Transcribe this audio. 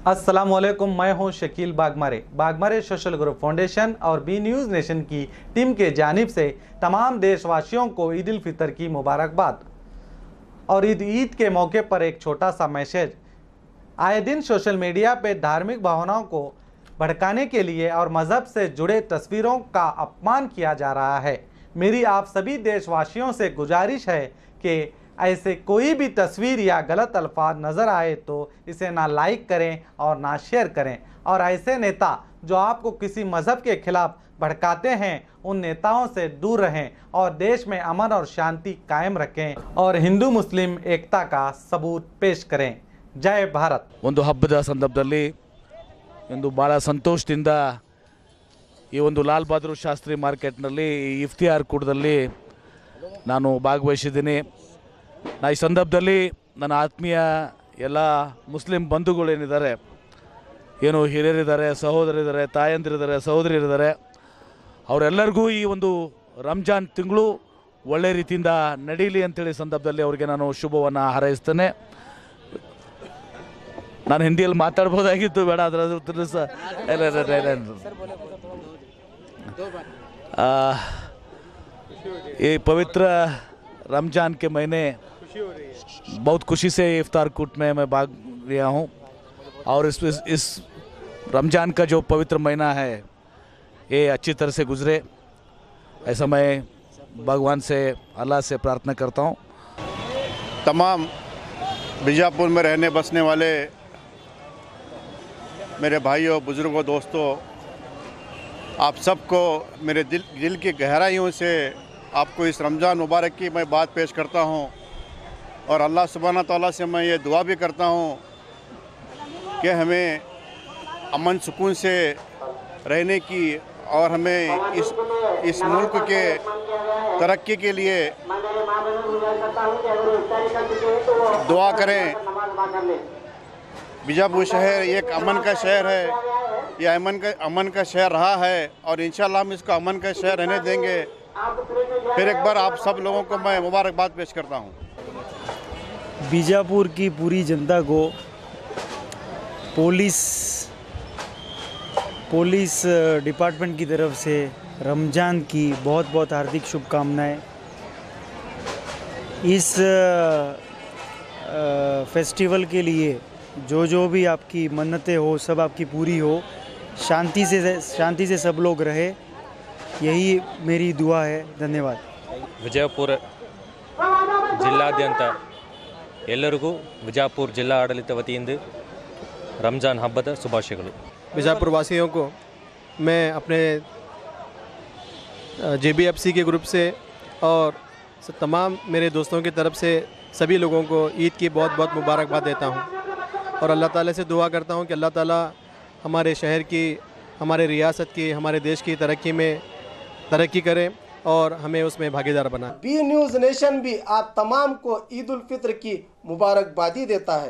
अस्सलामुअलैकुम, मैं हूं Shakeel Bagmare social group foundation और बी न्यूज़ नेशन की टीम के जानिब से तमाम देशवासियों को ईद उल फितर की मुबारकबाद। और ईद के मौके पर एक छोटा सा मैसेज। आए दिन सोशल मीडिया पे धार्मिक भावनाओं को भड़काने के लिए और मज़हब से जुड़े तस्वीरों का अपमान किया जा रहा है। मेरी आप सभी देशवासियों से गुजारिश है कि ऐसे कोई भी तस्वीर या गलत अल्फाज नज़र आए तो इसे ना लाइक करें और ना शेयर करें। और ऐसे नेता जो आपको किसी मज़हब के खिलाफ भड़काते हैं उन नेताओं से दूर रहें और देश में अमन और शांति कायम रखें और हिंदू मुस्लिम एकता का सबूत पेश करें। जय भारत। ಒಂದು ಹಬ್ಬದ ಸಂದರ್ಭದಲ್ಲಿ ಒಂದು ಭಾಳ ಸಂತೋಷದಿಂದ ಈ ಒಂದು ಲಾಲ್ ಬಹದ್ದೂರ್ ಶಾಸ್ತ್ರಿ ಮಾರ್ಕೆಟ್ನಲ್ಲಿ ಇಫ್ತಿಯಾರ್ ಕೂಟದಲ್ಲಿ ನಾನು ಭಾಗವಹಿಸಿದ್ದೀನಿ। ಈ ಸಂದರ್ಭದಲ್ಲಿ ನನ್ನ ಆತ್ಮೀಯ ಎಲ್ಲ ಮುಸ್ಲಿಂ ಬಂಧುಗಳೇನಿದ್ದಾರೆ, ಏನು ಹಿರಿಯರಿದ್ದಾರೆ, ಸಹೋದರಿದ್ದಾರೆ, ತಾಯಂದಿರಿದ್ದಾರೆ, ಸಹೋದರಿಯರಿದ್ದಾರೆ, ಅವರೆಲ್ಲರಿಗೂ ಈ ಒಂದು ರಂಜಾನ್ ತಿಂಗಳು ಒಳ್ಳೆ ರೀತಿಯಿಂದ ನಡೀಲಿ ಅಂತೇಳಿ ಸಂದರ್ಭದಲ್ಲಿ ಅವರಿಗೆ ನಾನು ಶುಭವನ್ನು ಹಾರೈಸ್ತೇನೆ। ನಾನು ಹಿಂದಿಯಲ್ಲಿ ಮಾತಾಡ್ಬೋದಾಗಿತ್ತು, ಬೇಡ ಅದರ ಸಹ ये पवित्र रमज़ान के महीने बहुत खुशी से इफ्तार कूट में मैं भाग लिया हूँ और इस रमज़ान का जो पवित्र महीना है ये अच्छी तरह से गुजरे, ऐसा मैं भगवान से, अल्लाह से प्रार्थना करता हूँ। तमाम बीजापुर में रहने बसने वाले मेरे भाइयों, बुज़ुर्गों, दोस्तों, आप सबको मेरे दिल की गहराइयों से आपको इस रमज़ान मुबारक की मैं बात पेश करता हूँ और अल्लाह सुब्हाना तआला से मैं ये दुआ भी करता हूँ कि हमें अमन सुकून से रहने की और हमें इस मुल्क के तरक्की के लिए दुआ करें। बीजापुर शहर एक अमन का शहर है, यह अमन का शहर रहा है और इंशाल्लाह हम इसको अमन का शहर रहने देंगे। फिर एक बार आप सब लोगों को मैं मुबारकबाद पेश करता हूँ। बीजापुर की पूरी जनता को पुलिस डिपार्टमेंट की तरफ से रमज़ान की बहुत बहुत हार्दिक शुभकामनाएं। इस फेस्टिवल के लिए जो भी आपकी मन्नतें हो सब आपकी पूरी हो, शांति से सब लोग रहे, यही मेरी दुआ है। धन्यवाद। ವಿಜಯಪುರ ಜಿಲ್ಲಾದ್ಯಂತ ಎಲ್ಲರಿಗೂ ವಿಜಯಪುರ ಜಿಲ್ಲಾ ಆಡಳಿತ ವತಿಯಿಂದ ರಂಜಾನ್ ಹಬ್ಬದ ಶುಭಾಶಯಗಳು। बीजापुर वासियों को मैं अपने JBFC के ग्रुप से और तमाम मेरे दोस्तों की तरफ से सभी लोगों को ईद की बहुत बहुत मुबारकबाद देता हूँ और अल्लाह ताला से दुआ करता हूँ कि अल्लाह ताला हमारे शहर की, हमारे रियासत की, हमारे देश की तरक्की करें और हमें उसमें भागीदार बनाए। बी न्यूज़ नेशन भी आप तमाम को ईद उल फित्र की मुबारकबादी देता है।